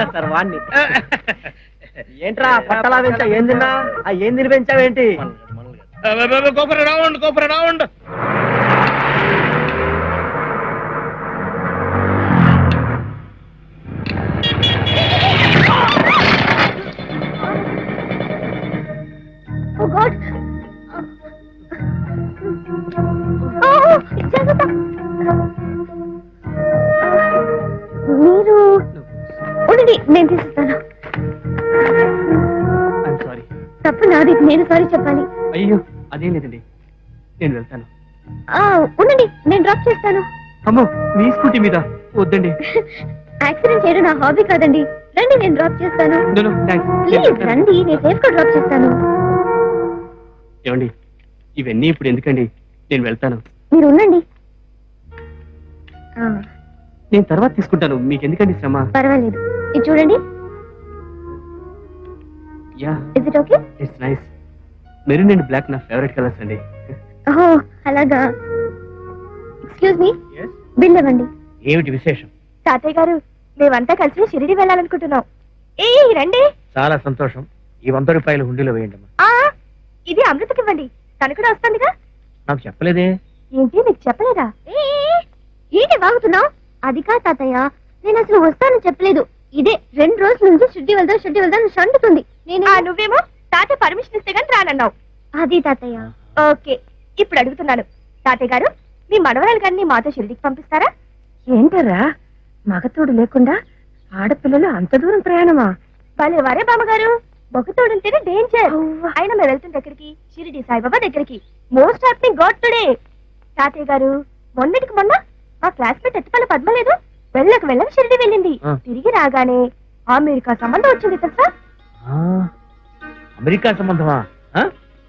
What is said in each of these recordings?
చేస్తారు వాణ్ణి. ఏంట్రా పట్టలా పెంచా? ఏం తిన్నా? ఏం తిని పెంచావేంటి? కొబ్బరి రావండి. మీరు ఉండండి, నేను తీసిస్తాను. సారీ. తప్పు నాది, నేను సారీ చెప్పాలి. అయ్యో అదేం లేదండి, నేను వెళ్తాను. ఉండండి, నేను డ్రాప్ చేస్తాను. అమ్మో, మీ స్కూటీ మీద వద్దండి. యాక్సిడెంట్ చేయడం నా హాబీ కాదండి. రండి, నేను డ్రాప్ చేస్తాను. ప్లీజ్ రండి, నేను సేఫ్ గా డ్రాప్ చేస్తాను. ఏమండి, ఇవన్నీ ఇప్పుడు ఎందుకండి? నేను వెళ్తాను. మీరు ఉండండి. నేను తర్వాత తీసుకుంటాను, మీకు ఎందుకండి శ్రమ? పర్వాలేదు, ఇది చూడండి. Yeah, is it okay? It's nice. Maroon and black నా ఫేవరెట్ కలర్స్ అండి. ఓహో అలాగా. ఎక్స్క్యూజ్ మీ, బిల్ ఇవ్వండి. ఏమిటి విశేషం? తాతయ్య గారు, మేమంతా కలిసి షిరిడి వెళ్ళాలనుకుంటున్నాం. ఏ రండి. చాలా సంతోషం. ఈ 100 రూపాయలు హుండీలో వేయండి. ఇది అమృతకి ఇవ్వండి, తను కూడా వస్తుందిగా. నాకు చెప్పలేదే. ఏంటి, నీకు చెప్పలేదా? ఏంటి వాగుతున్నావు? అది కా తాతయ్య, నేను అసలు వస్తానని చెప్పలేదు. ఇదే 2 రోజుల నుంచి షిరిడి వెళ్దాం షండుతుంది. నువ్వేమో తాతయ్య పర్మిషన్ ఇస్తే గాని రానన్నావు. అది తాతయ్య. ఓకే, ఇప్పుడు అడుగుతున్నాను, తాతయ్య గారు మీ మనవరాలు గారిని మాతో షిరిడికి పంపిస్తారా? ఏంటరా, మగతోడు లేకుండా ఆడపిల్లలు అంత దూరం ప్రయాణమా? భలే వరే బామ్మగారు, మగతోడుంటేనే డేంజర్. అయినా మేము వెళ్తుంటే ఎక్కడికి? షిరిడి సాయిబాబా దగ్గరికి. Most happy God today. తాతయ్య గారు, మొన్నటికి మొన్న మా క్లాస్మేట్ ఎత్తుపల్ల పద్మలేదు వెళ్ళక షిరిడి వెళ్ళింది. తిరిగి రాగానే అమెరికా సంబంధం వచ్చింది తెలుసా? అమెరికా సంబంధమా?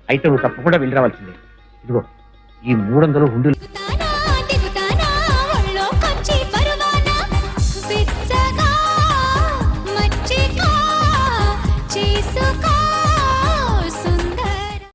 అయితే నువ్వు తప్పకుండా వెళ్ళి రావాల్సిందే. ఇదిగో ఈ 300 హుండీలు.